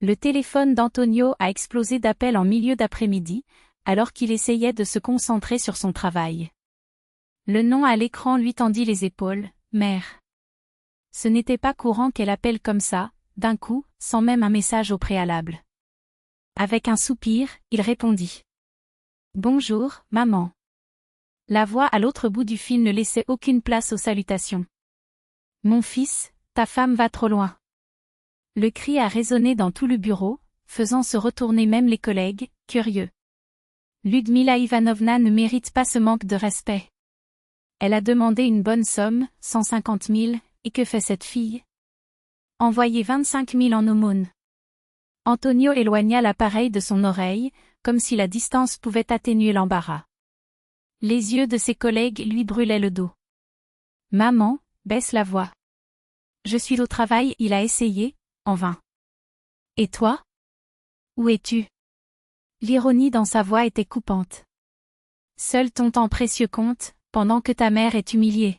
Le téléphone d'Antonio a explosé d'appels en milieu d'après-midi, alors qu'il essayait de se concentrer sur son travail. Le nom à l'écran lui tendit les épaules, « Mère ». Ce n'était pas courant qu'elle appelle comme ça, d'un coup, sans même un message au préalable. Avec un soupir, il répondit. « Bonjour, maman. » La voix à l'autre bout du fil ne laissait aucune place aux salutations. « Mon fils, ta femme va trop loin. » Le cri a résonné dans tout le bureau, faisant se retourner même les collègues, curieux. Ludmila Ivanovna ne mérite pas ce manque de respect. Elle a demandé une bonne somme, 150 000, et que fait cette fille? Envoyer 25 000 en aumône. Antonio éloigna l'appareil de son oreille, comme si la distance pouvait atténuer l'embarras. Les yeux de ses collègues lui brûlaient le dos. « Maman, baisse la voix. Je suis au travail, il a essayé, en vain. Et toi? Où es-tu? » L'ironie dans sa voix était coupante. « Seul ton temps précieux compte, pendant que ta mère est humiliée.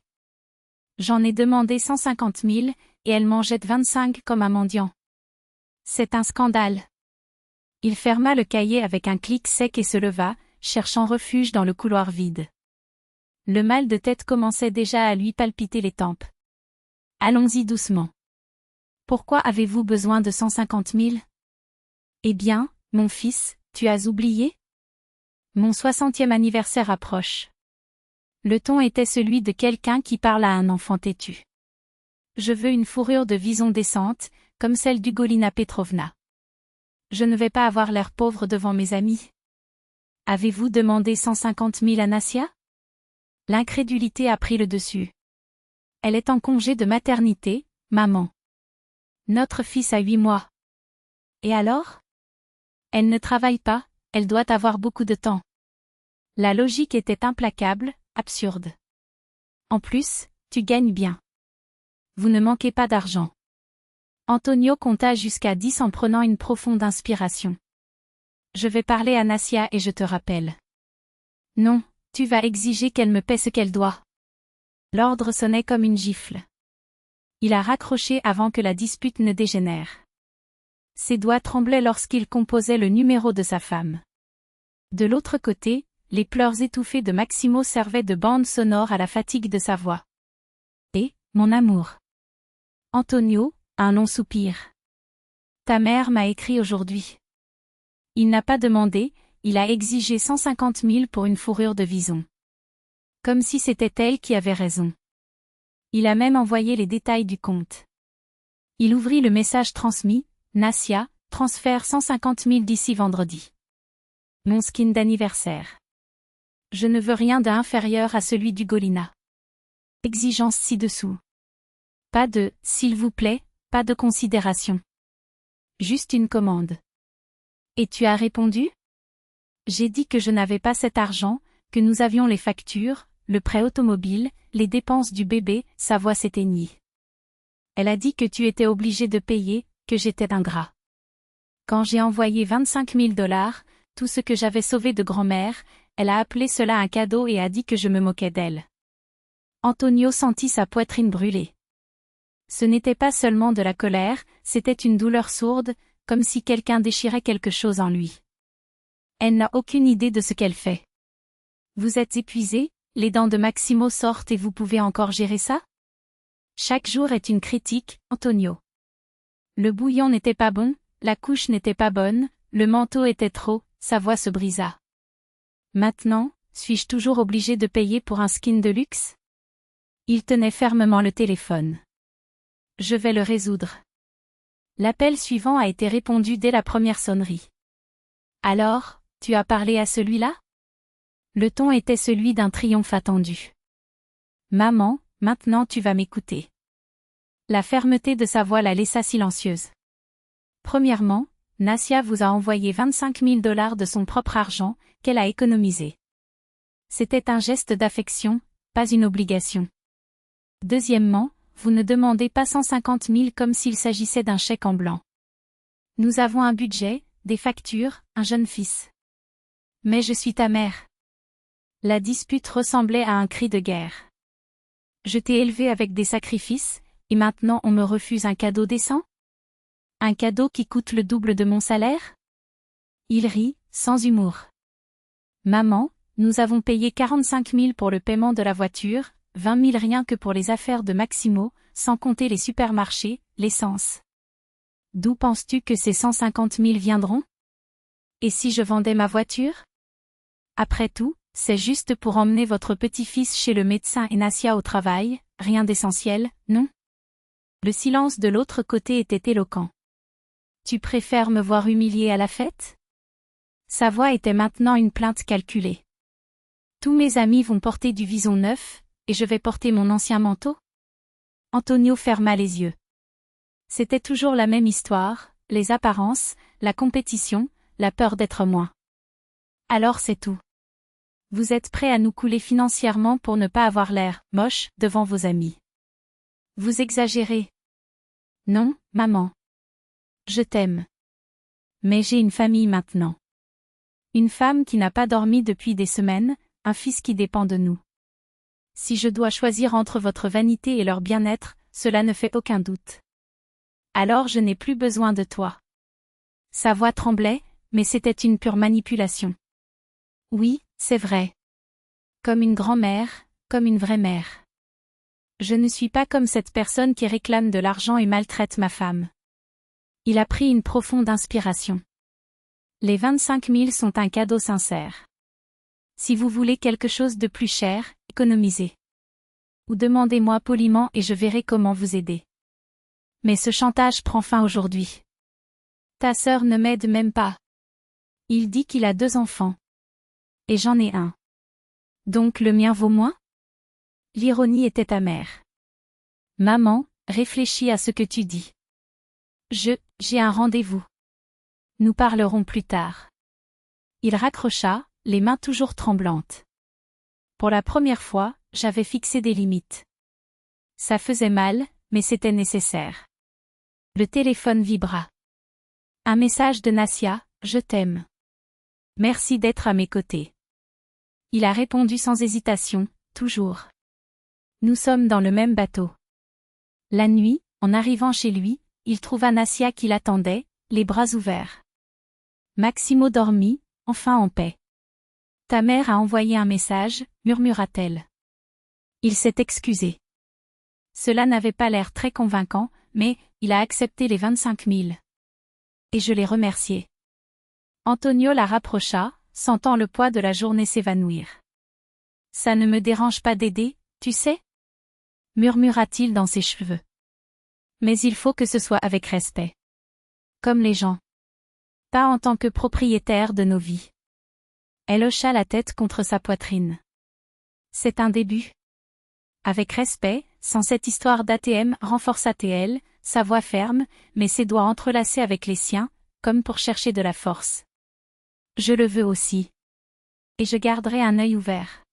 J'en ai demandé 150 000, et elle m'en jette 25 comme un mendiant. C'est un scandale. » Il ferma le cahier avec un clic sec et se leva, cherchant refuge dans le couloir vide. Le mal de tête commençait déjà à lui palpiter les tempes. « Allons-y doucement. Pourquoi avez-vous besoin de 150 000 ? Eh bien, mon fils, tu as oublié ? Mon 60e anniversaire approche. » Le ton était celui de quelqu'un qui parle à un enfant têtu. « Je veux une fourrure de vison décente, comme celle d'Ugolina Petrovna. Je ne vais pas avoir l'air pauvre devant mes amis. Avez-vous demandé 150 000 à Nassia ? » L'incrédulité a pris le dessus. « Elle est en congé de maternité, maman. Notre fils a 8 mois. Et alors ? Elle ne travaille pas, elle doit avoir beaucoup de temps. » La logique était implacable, absurde. En plus, tu gagnes bien. Vous ne manquez pas d'argent. Antonio compta jusqu'à 10 en prenant une profonde inspiration. Je vais parler à Nassia et je te rappelle. Non, tu vas exiger qu'elle me paie ce qu'elle doit. L'ordre sonnait comme une gifle. Il a raccroché avant que la dispute ne dégénère. Ses doigts tremblaient lorsqu'il composait le numéro de sa femme. De l'autre côté, les pleurs étouffés de Maximo servaient de bande sonore à la fatigue de sa voix. Et, mon amour. Antonio, un long soupir. Ta mère m'a écrit aujourd'hui. Il n'a pas demandé, il a exigé 150 000 pour une fourrure de vison. Comme si c'était elle qui avait raison. Il a même envoyé les détails du compte. Il ouvrit le message transmis, Nassia, transfère 150 000 d'ici vendredi. Mon skin d'anniversaire. Je ne veux rien d'inférieur à celui d'Ugolina. Exigence ci-dessous. Pas de « s'il vous plaît », pas de considération. Juste une commande. Et tu as répondu ? J'ai dit que je n'avais pas cet argent, que nous avions les factures, le prêt automobile, les dépenses du bébé, sa voix s'éteignit. Elle a dit que tu étais obligé de payer, que j'étais ingrat. Quand j'ai envoyé 25 000 $, tout ce que j'avais sauvé de grand-mère, elle a appelé cela un cadeau et a dit que je me moquais d'elle. Antonio sentit sa poitrine brûler. Ce n'était pas seulement de la colère, c'était une douleur sourde, comme si quelqu'un déchirait quelque chose en lui. Elle n'a aucune idée de ce qu'elle fait. Vous êtes épuisé, les dents de Maximo sortent et vous pouvez encore gérer ça ? Chaque jour est une critique, Antonio. Le bouillon n'était pas bon, la couche n'était pas bonne, le manteau était trop, sa voix se brisa. Maintenant, suis-je toujours obligé de payer pour un skin de luxe ? Il tenait fermement le téléphone. Je vais le résoudre. L'appel suivant a été répondu dès la première sonnerie. Alors, tu as parlé à celui-là ? Le ton était celui d'un triomphe attendu. Maman, maintenant tu vas m'écouter. La fermeté de sa voix la laissa silencieuse. Premièrement, Nassia vous a envoyé 25 000 $ de son propre argent, qu'elle a économisé. C'était un geste d'affection, pas une obligation. Deuxièmement, vous ne demandez pas 150 000 comme s'il s'agissait d'un chèque en blanc. Nous avons un budget, des factures, un jeune fils. Mais je suis ta mère. La dispute ressemblait à un cri de guerre. Je t'ai élevé avec des sacrifices, et maintenant on me refuse un cadeau décent ? Un cadeau qui coûte le double de mon salaire? Il rit, sans humour. Maman, nous avons payé 45 000 pour le paiement de la voiture, 20 000 rien que pour les affaires de Maximo, sans compter les supermarchés, l'essence. D'où penses-tu que ces 150 000 viendront? Et si je vendais ma voiture? Après tout, c'est juste pour emmener votre petit-fils chez le médecin et Nassia au travail, rien d'essentiel, non? Le silence de l'autre côté était éloquent. Tu préfères me voir humiliée à la fête? Sa voix était maintenant une plainte calculée. Tous mes amis vont porter du vison neuf, et je vais porter mon ancien manteau? Antonio ferma les yeux. C'était toujours la même histoire, les apparences, la compétition, la peur d'être moins. Alors c'est tout. Vous êtes prêt à nous couler financièrement pour ne pas avoir l'air moche devant vos amis. Vous exagérez. Non, maman. Je t'aime. Mais j'ai une famille maintenant. Une femme qui n'a pas dormi depuis des semaines, un fils qui dépend de nous. Si je dois choisir entre votre vanité et leur bien-être, cela ne fait aucun doute. Alors je n'ai plus besoin de toi. Sa voix tremblait, mais c'était une pure manipulation. Oui, c'est vrai. Comme une grand-mère, comme une vraie mère. Je ne suis pas comme cette personne qui réclame de l'argent et maltraite ma femme. Il a pris une profonde inspiration. Les 25 000 sont un cadeau sincère. Si vous voulez quelque chose de plus cher, économisez. Ou demandez-moi poliment et je verrai comment vous aider. Mais ce chantage prend fin aujourd'hui. Ta sœur ne m'aide même pas. Il dit qu'il a 2 enfants. Et j'en ai un. Donc le mien vaut moins? L'ironie était amère. Maman, réfléchis à ce que tu dis. J'ai un rendez-vous. Nous parlerons plus tard. Il raccrocha, les mains toujours tremblantes. Pour la première fois, j'avais fixé des limites. Ça faisait mal, mais c'était nécessaire. Le téléphone vibra. Un message de Nassia, je t'aime. Merci d'être à mes côtés. Il a répondu sans hésitation, toujours. Nous sommes dans le même bateau. La nuit, en arrivant chez lui, il trouva Nassia qui l'attendait, les bras ouverts. Maximo dormit, enfin en paix. Ta mère a envoyé un message, murmura-t-elle. Il s'est excusé. Cela n'avait pas l'air très convaincant, mais il a accepté les 25 000. Et je l'ai remercié. Antonio la rapprocha, sentant le poids de la journée s'évanouir. Ça ne me dérange pas d'aider, tu sais? Murmura-t-il dans ses cheveux. Mais il faut que ce soit avec respect. Comme les gens. Pas en tant que propriétaire de nos vies. Elle hocha la tête contre sa poitrine. C'est un début. Avec respect, sans cette histoire d'ATM, renforça-t-elle, sa voix ferme, mais ses doigts entrelacés avec les siens, comme pour chercher de la force. Je le veux aussi. Et je garderai un œil ouvert.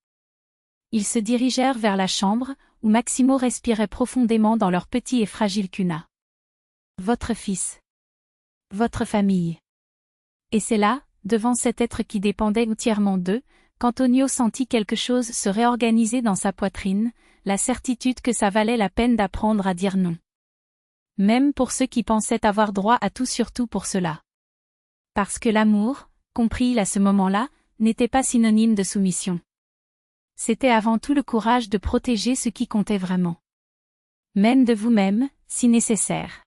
Ils se dirigèrent vers la chambre, où Maximo respirait profondément dans leur petit et fragile cuna. Votre fils. Votre famille. Et c'est là, devant cet être qui dépendait entièrement d'eux, qu'Antonio sentit quelque chose se réorganiser dans sa poitrine, la certitude que ça valait la peine d'apprendre à dire non. Même pour ceux qui pensaient avoir droit à tout surtout pour cela. Parce que l'amour, compris à ce moment-là, n'était pas synonyme de soumission. C'était avant tout le courage de protéger ce qui comptait vraiment. Même de vous-même, si nécessaire.